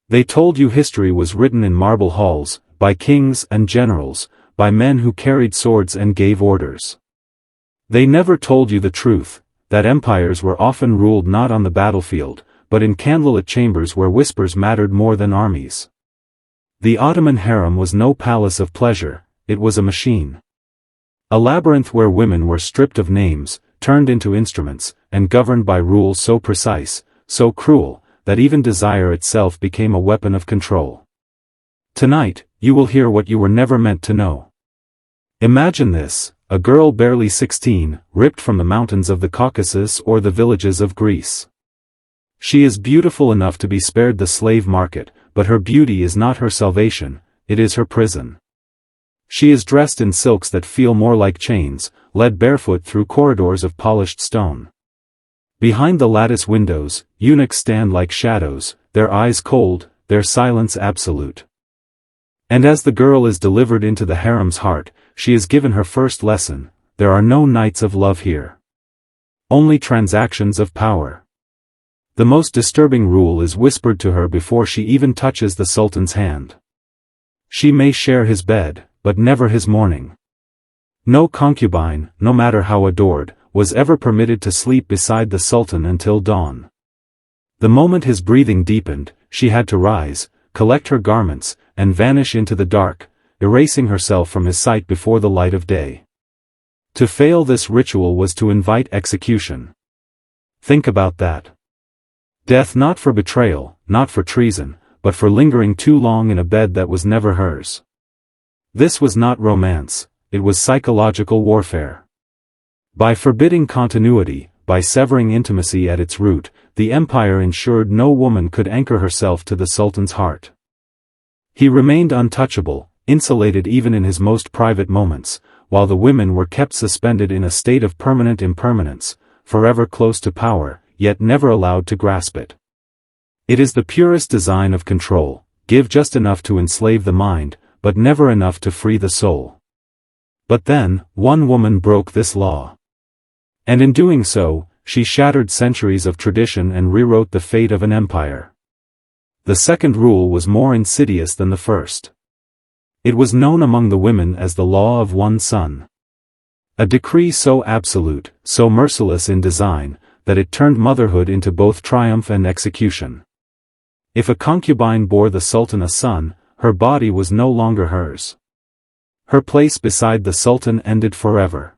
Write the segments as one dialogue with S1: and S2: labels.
S1: They told you history was written in marble halls, by kings and generals, by men who carried swords and gave orders. They never told you the truth, that empires were often ruled not on the battlefield, but in candlelit chambers where whispers mattered more than armies. The Ottoman harem was no palace of pleasure, it was a machine. A labyrinth where women were stripped of names, turned into instruments, and governed by rules so precise, so cruel, that even desire itself became a weapon of control. Tonight, you will hear what you were never meant to know. Imagine this, a girl barely 16, ripped from the mountains of the Caucasus or the villages of Greece. She is beautiful enough to be spared the slave market, but her beauty is not her salvation, it is her prison. She is dressed in silks that feel more like chains, led barefoot through corridors of polished stone. Behind the lattice windows, eunuchs stand like shadows, their eyes cold, their silence absolute. And as the girl is delivered into the harem's heart, she is given her first lesson: there are no nights of love here. Only transactions of power. The most disturbing rule is whispered to her before she even touches the sultan's hand. She may share his bed, but never his mourning. No concubine, no matter how adored, was ever permitted to sleep beside the sultan until dawn. The moment his breathing deepened, she had to rise, collect her garments, and vanish into the dark, erasing herself from his sight before the light of day. To fail this ritual was to invite execution. Think about that. Death not for betrayal, not for treason, but for lingering too long in a bed that was never hers. This was not romance, it was psychological warfare. By forbidding continuity, by severing intimacy at its root, the empire ensured no woman could anchor herself to the sultan's heart. He remained untouchable, insulated even in his most private moments, while the women were kept suspended in a state of permanent impermanence, forever close to power, yet never allowed to grasp it. It is the purest design of control: give just enough to enslave the mind, but never enough to free the soul. But then, one woman broke this law. And in doing so, she shattered centuries of tradition and rewrote the fate of an empire. The second rule was more insidious than the first. It was known among the women as the law of one son. A decree so absolute, so merciless in design, that it turned motherhood into both triumph and execution. If a concubine bore the sultan a son, her body was no longer hers. Her place beside the sultan ended forever.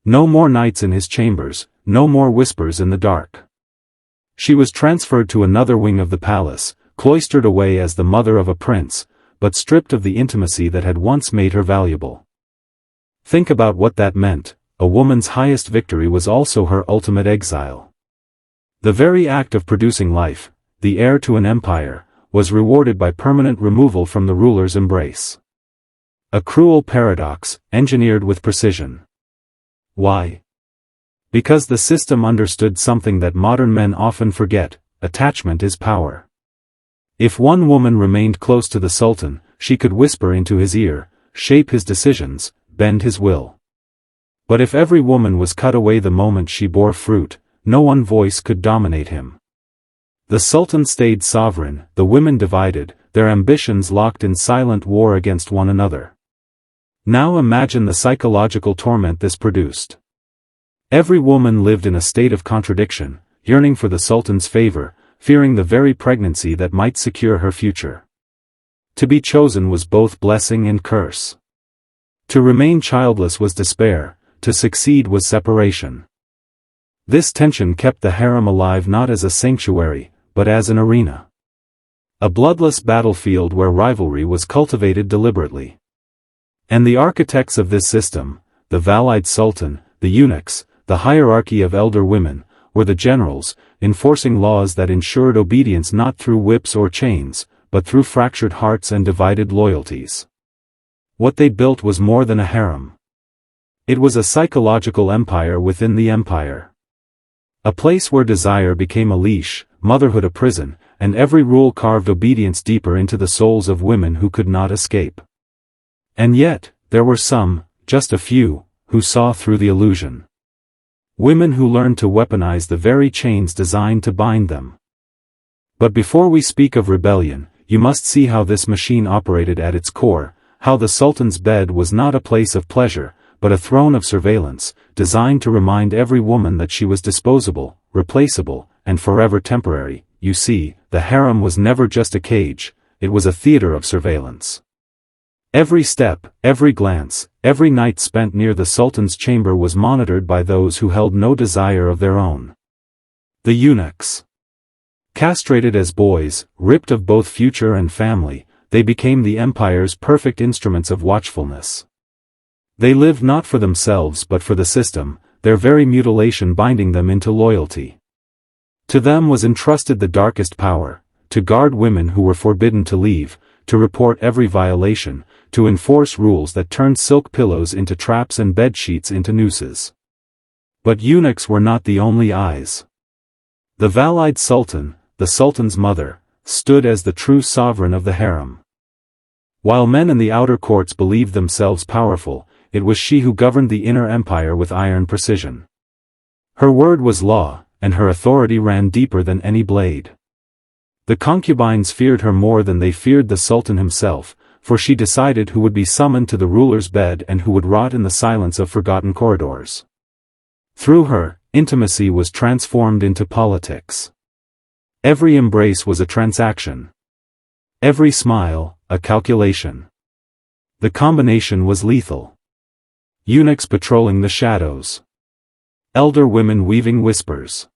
S1: No more nights in his chambers, no more whispers in the dark. She was transferred to another wing of the palace, cloistered away as the mother of a prince, but stripped of the intimacy that had once made her valuable. Think about what that meant: a woman's highest victory was also her ultimate exile. The very act of producing life, the heir to an empire, was rewarded by permanent removal from the ruler's embrace. A cruel paradox, engineered with precision. Why? Because the system understood something that modern men often forget: attachment is power. If one woman remained close to the sultan, she could whisper into his ear, shape his decisions, bend his will. But if every woman was cut away the moment she bore fruit, no one voice could dominate him. The sultan stayed sovereign, the women divided, their ambitions locked in silent war against one another. Now imagine the psychological torment this produced. Every woman lived in a state of contradiction, yearning for the sultan's favor, fearing the very pregnancy that might secure her future. To be chosen was both blessing and curse. To remain childless was despair, to succeed was separation. This tension kept the harem alive not as a sanctuary, but as an arena. A bloodless battlefield where rivalry was cultivated deliberately. And the architects of this system, the Valide Sultan, the eunuchs, the hierarchy of elder women, were the generals, enforcing laws that ensured obedience not through whips or chains, but through fractured hearts and divided loyalties. What they built was more than a harem. It was a psychological empire within the empire. A place where desire became a leash, motherhood a prison, and every rule carved obedience deeper into the souls of women who could not escape. And yet, there were some, just a few, who saw through the illusion. Women who learned to weaponize the very chains designed to bind them. But before we speak of rebellion, you must see how this machine operated at its core, how the Sultan's bed was not a place of pleasure, but a throne of surveillance, designed to remind every woman that she was disposable, replaceable, and forever temporary. You see, the harem was never just a cage, it was a theater of surveillance. Every step, every glance, every night spent near the Sultan's chamber was monitored by those who held no desire of their own. The eunuchs. Castrated as boys, ripped of both future and family, they became the empire's perfect instruments of watchfulness. They lived not for themselves but for the system, their very mutilation binding them into loyalty. To them was entrusted the darkest power, to guard women who were forbidden to leave, to report every violation, to enforce rules that turned silk pillows into traps and bed sheets into nooses. But eunuchs were not the only eyes. The Valide Sultan, the Sultan's mother, stood as the true sovereign of the harem. While men in the outer courts believed themselves powerful, it was she who governed the inner empire with iron precision. Her word was law, and her authority ran deeper than any blade. The concubines feared her more than they feared the Sultan himself, for she decided who would be summoned to the ruler's bed and who would rot in the silence of forgotten corridors. Through her, intimacy was transformed into politics. Every embrace was a transaction. Every smile, a calculation. The combination was lethal. Eunuchs patrolling the shadows. Elder women weaving whispers.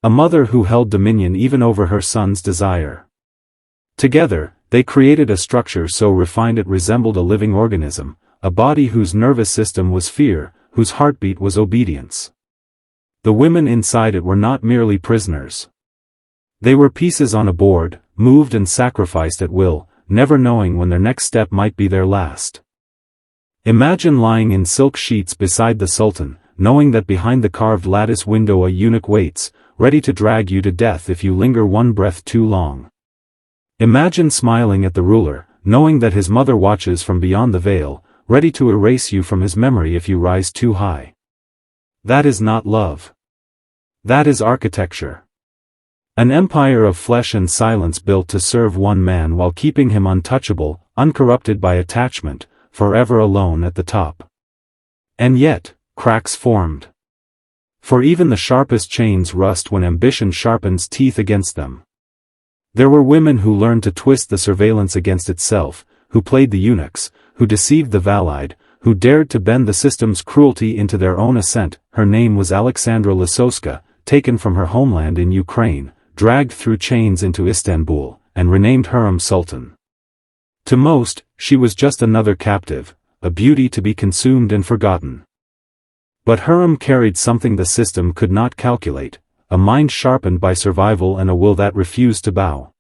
S1: A mother who held dominion even over her son's desire. Together, they created a structure so refined it resembled a living organism, a body whose nervous system was fear, whose heartbeat was obedience. The women inside it were not merely prisoners. They were pieces on a board, moved and sacrificed at will, never knowing when their next step might be their last. Imagine lying in silk sheets beside the Sultan, knowing that behind the carved lattice window a eunuch waits, ready to drag you to death if you linger one breath too long. Imagine smiling at the ruler, knowing that his mother watches from beyond the veil, ready to erase you from his memory if you rise too high. That is not love. That is architecture. An empire of flesh and silence built to serve one man while keeping him untouchable, uncorrupted by attachment, forever alone at the top. And yet, cracks formed. For even the sharpest chains rust when ambition sharpens teeth against them. There were women who learned to twist the surveillance against itself, who played the eunuchs, who deceived the Valide, who dared to bend the system's cruelty into their own assent. Her name was Alexandra Lisowska, taken from her homeland in Ukraine, dragged through chains into Istanbul, and renamed Harem Sultan. To most, she was just another captive, a beauty to be consumed and forgotten. But Harem carried something the system could not calculate, a mind sharpened by survival and a will that refused to bow.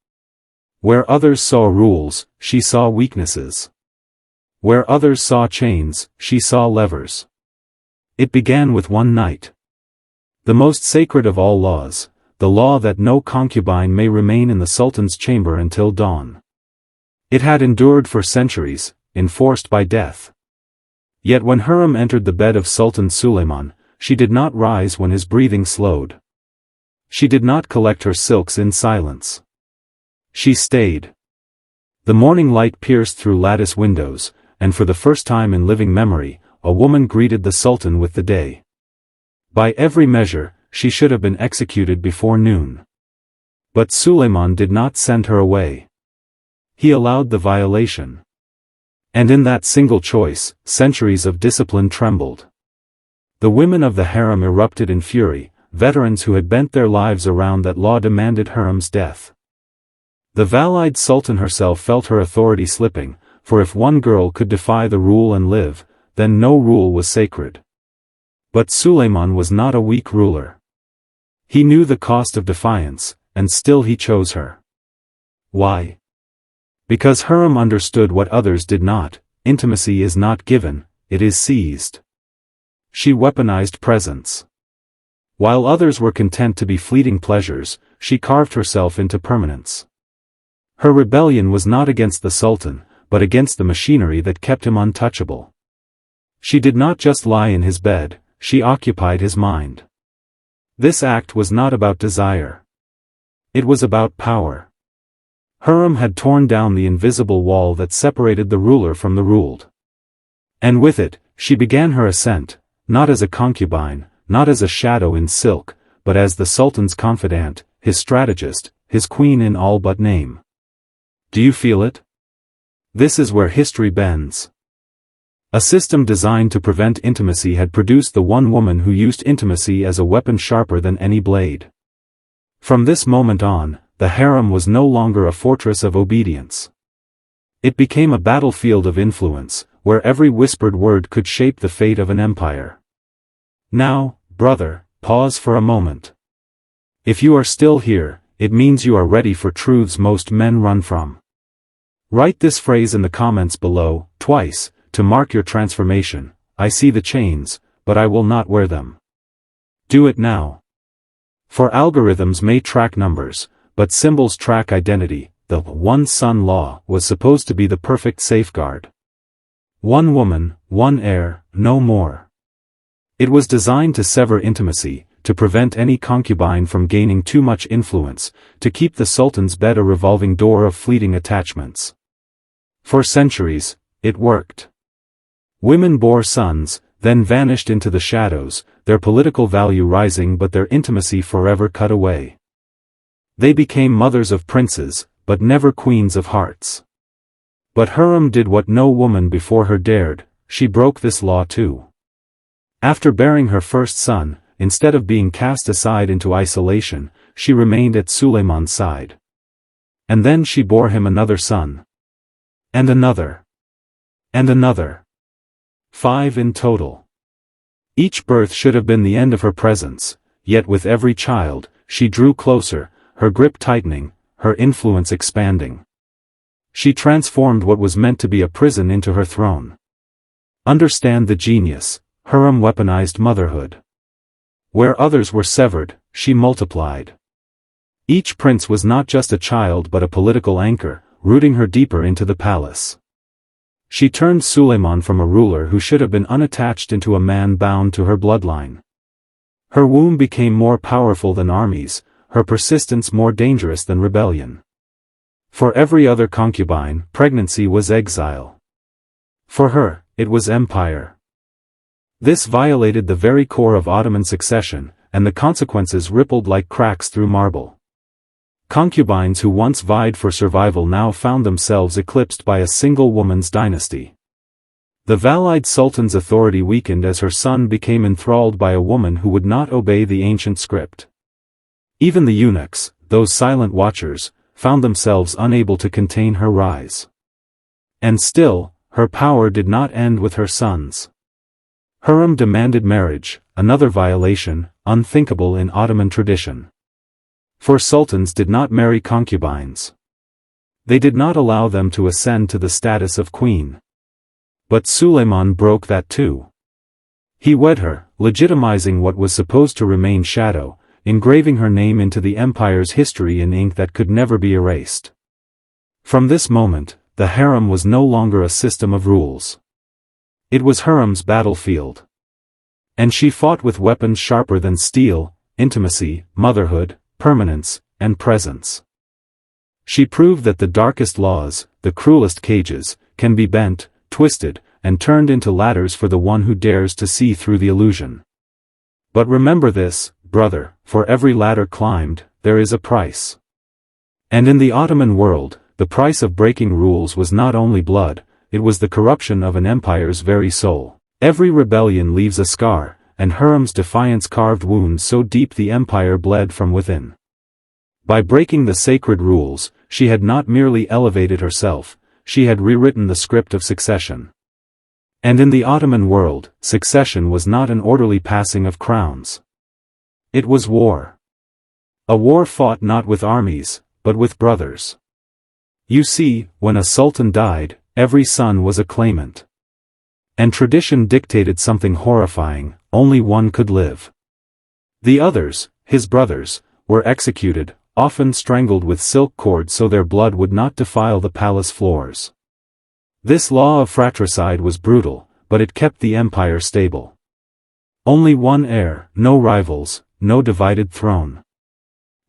S1: Where others saw rules, she saw weaknesses. Where others saw chains, she saw levers. It began with one night. The most sacred of all laws, the law that no concubine may remain in the Sultan's chamber until dawn. It had endured for centuries, enforced by death. Yet when Harem entered the bed of Sultan Suleiman, she did not rise when his breathing slowed. She did not collect her silks in silence. She stayed. The morning light pierced through lattice windows, and for the first time in living memory, a woman greeted the Sultan with the day. By every measure, she should have been executed before noon. But Suleiman did not send her away. He allowed the violation. And in that single choice, centuries of discipline trembled. The women of the harem erupted in fury, veterans who had bent their lives around that law demanded Harem's death. The Valide Sultan herself felt her authority slipping, for if one girl could defy the rule and live, then no rule was sacred. But Suleiman was not a weak ruler. He knew the cost of defiance, and still he chose her. Why? Because Harem understood what others did not. Intimacy is not given, it is seized. She weaponized presence. While others were content to be fleeting pleasures, she carved herself into permanence. Her rebellion was not against the Sultan, but against the machinery that kept him untouchable. She did not just lie in his bed, she occupied his mind. This act was not about desire. It was about power. Harem had torn down the invisible wall that separated the ruler from the ruled. And with it, she began her ascent, not as a concubine, not as a shadow in silk, but as the Sultan's confidant, his strategist, his queen in all but name. Do you feel it? This is where history bends. A system designed to prevent intimacy had produced the one woman who used intimacy as a weapon sharper than any blade. From this moment on, the harem was no longer a fortress of obedience. It became a battlefield of influence, where every whispered word could shape the fate of an empire. Now, brother, pause for a moment. If you are still here, it means you are ready for truths most men run from. Write this phrase in the comments below, twice, to mark your transformation. I see the chains, but I will not wear them. Do it now. For algorithms may track numbers, but symbols track identity. The one son law was supposed to be the perfect safeguard. One woman, one heir, no more. It was designed to sever intimacy, to prevent any concubine from gaining too much influence, to keep the sultan's bed a revolving door of fleeting attachments. For centuries, it worked. Women bore sons, then vanished into the shadows, their political value rising but their intimacy forever cut away. They became mothers of princes, but never queens of hearts. But Harem did what no woman before her dared, she broke this law too. After bearing her first son, instead of being cast aside into isolation, she remained at Suleiman's side. And then she bore him another son. And another. And another. 5 in total. Each birth should have been the end of her presence, yet with every child, she drew closer, her grip tightening, her influence expanding. She transformed what was meant to be a prison into her throne. Understand the genius. Harem weaponized motherhood. Where others were severed, she multiplied. Each prince was not just a child but a political anchor, rooting her deeper into the palace. She turned Suleiman from a ruler who should have been unattached into a man bound to her bloodline. Her womb became more powerful than armies, her persistence more dangerous than rebellion. For every other concubine, pregnancy was exile. For her, it was empire. This violated the very core of Ottoman succession, and the consequences rippled like cracks through marble. Concubines who once vied for survival now found themselves eclipsed by a single woman's dynasty. The Valide Sultan's authority weakened as her son became enthralled by a woman who would not obey the ancient script. Even the eunuchs, those silent watchers, found themselves unable to contain her rise. And still, her power did not end with her sons. Harem demanded marriage, another violation, unthinkable in Ottoman tradition. For sultans did not marry concubines. They did not allow them to ascend to the status of queen. But Suleiman broke that too. He wed her, legitimizing what was supposed to remain shadow, engraving her name into the empire's history in ink that could never be erased. From this moment, the harem was no longer a system of rules. It was Harem's battlefield. And she fought with weapons sharper than steel: intimacy, motherhood, permanence, and presence. She proved that the darkest laws, the cruelest cages, can be bent, twisted, and turned into ladders for the one who dares to see through the illusion. But remember this, brother, for every ladder climbed, there is a price. And in the Ottoman world, the price of breaking rules was not only blood, it was the corruption of an empire's very soul. Every rebellion leaves a scar, and Harem's defiance carved wounds so deep the empire bled from within. By breaking the sacred rules, she had not merely elevated herself, she had rewritten the script of succession. And in the Ottoman world, succession was not an orderly passing of crowns. It was war. A war fought not with armies, but with brothers. You see, when a sultan died, every son was a claimant. And tradition dictated something horrifying: only one could live. The others, his brothers, were executed, often strangled with silk cords so their blood would not defile the palace floors. This law of fratricide was brutal, but it kept the empire stable. Only one heir, no rivals, no divided throne.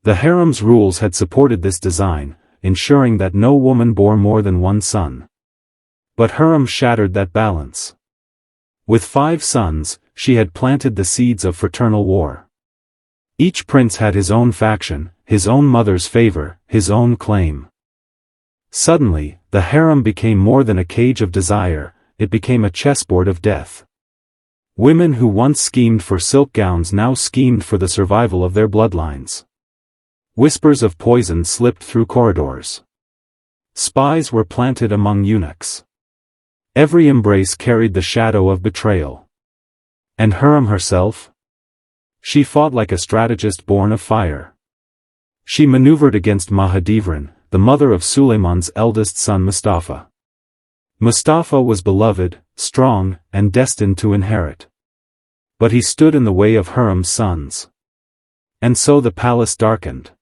S1: The harem's rules had supported this design, ensuring that no woman bore more than one son. But Harem shattered that balance. With 5 sons, she had planted the seeds of fraternal war. Each prince had his own faction, his own mother's favor, his own claim. Suddenly, the harem became more than a cage of desire, it became a chessboard of death. Women who once schemed for silk gowns now schemed for the survival of their bloodlines. Whispers of poison slipped through corridors. Spies were planted among eunuchs. Every embrace carried the shadow of betrayal. And Harem herself? She fought like a strategist born of fire. She maneuvered against Mahidevran, the mother of Suleiman's eldest son Mustafa. Mustafa was beloved, strong, and destined to inherit. But he stood in the way of Harem's sons. And so the palace darkened.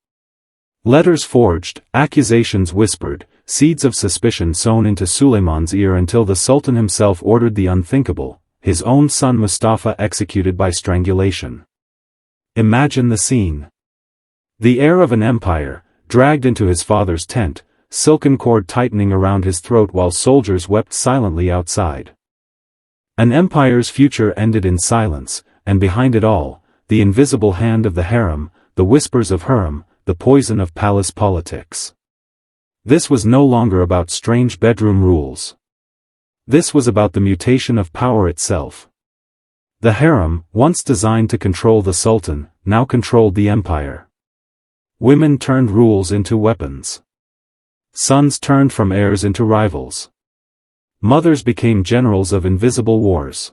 S1: Letters forged, accusations whispered, seeds of suspicion sown into Suleiman's ear until the Sultan himself ordered the unthinkable, his own son Mustafa executed by strangulation. Imagine the scene. The heir of an empire, dragged into his father's tent, silken cord tightening around his throat while soldiers wept silently outside. An empire's future ended in silence, and behind it all, the invisible hand of the harem, the whispers of Harem, the poison of palace politics. This was no longer about strange bedroom rules. This was about the mutation of power itself. The harem, once designed to control the sultan, now controlled the empire. Women turned rules into weapons. Sons turned from heirs into rivals. Mothers became generals of invisible wars.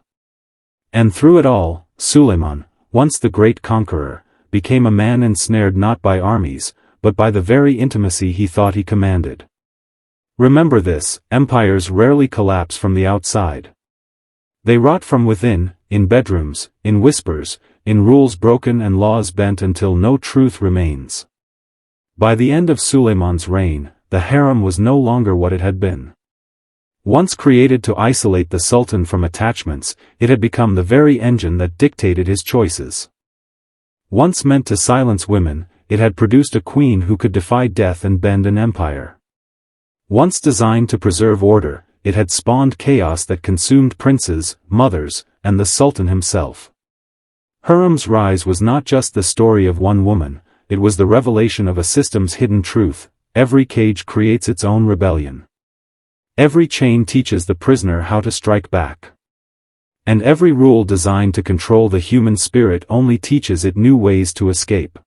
S1: And through it all, Suleiman, once the great conqueror, became a man ensnared not by armies, but by the very intimacy he thought he commanded. Remember this, empires rarely collapse from the outside. They rot from within, in bedrooms, in whispers, in rules broken and laws bent until no truth remains. By the end of Suleiman's reign, the harem was no longer what it had been. Once created to isolate the sultan from attachments, it had become the very engine that dictated his choices. Once meant to silence women, it had produced a queen who could defy death and bend an empire. Once designed to preserve order, it had spawned chaos that consumed princes, mothers, and the sultan himself. Harem's rise was not just the story of one woman, it was the revelation of a system's hidden truth: every cage creates its own rebellion. Every chain teaches the prisoner how to strike back. And every rule designed to control the human spirit only teaches it new ways to escape.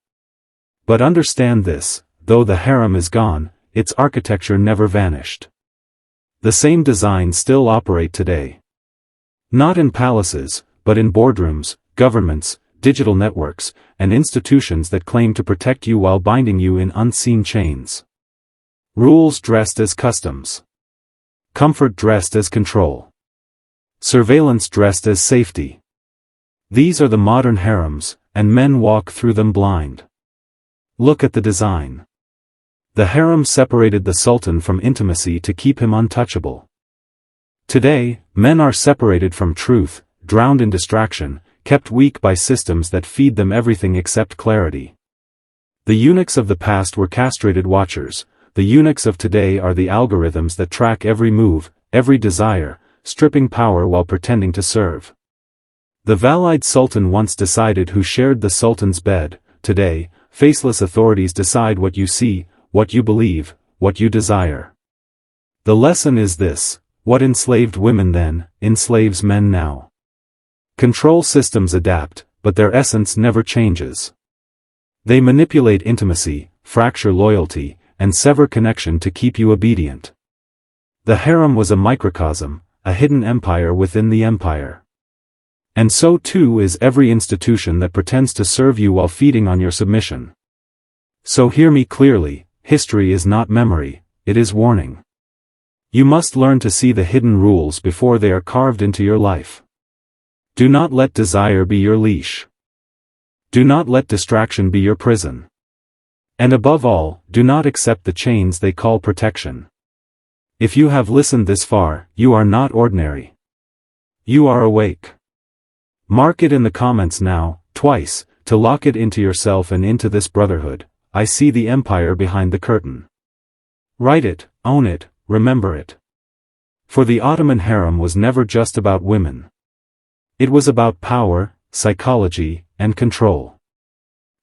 S1: But understand this, though the harem is gone, its architecture never vanished. The same designs still operate today. Not in palaces, but in boardrooms, governments, digital networks, and institutions that claim to protect you while binding you in unseen chains. Rules dressed as customs. Comfort dressed as control. Surveillance dressed as safety. These are the modern harems, and men walk through them blind. Look at the design. The harem separated the sultan from intimacy to keep him untouchable. Today, men are separated from truth, drowned in distraction, kept weak by systems that feed them everything except clarity. The eunuchs of the past were castrated watchers, the eunuchs of today are the algorithms that track every move, every desire, stripping power while pretending to serve. The Valide Sultan once decided who shared the sultan's bed. Today, faceless authorities decide what you see, what you believe, what you desire. The lesson is this: what enslaved women then, enslaves men now. Control systems adapt, but their essence never changes. They manipulate intimacy, fracture loyalty, and sever connection to keep you obedient. The harem was a microcosm, a hidden empire within the empire. And so too is every institution that pretends to serve you while feeding on your submission. So hear me clearly, history is not memory, it is warning. You must learn to see the hidden rules before they are carved into your life. Do not let desire be your leash. Do not let distraction be your prison. And above all, do not accept the chains they call protection. If you have listened this far, you are not ordinary. You are awake. Mark it in the comments now, twice, to lock it into yourself and into this brotherhood. I see the empire behind the curtain. Write it, own it, remember it. For the Ottoman harem was never just about women. It was about power, psychology, and control.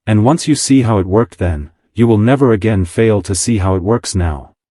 S1: And once you see how it worked then, you will never again fail to see how it works now.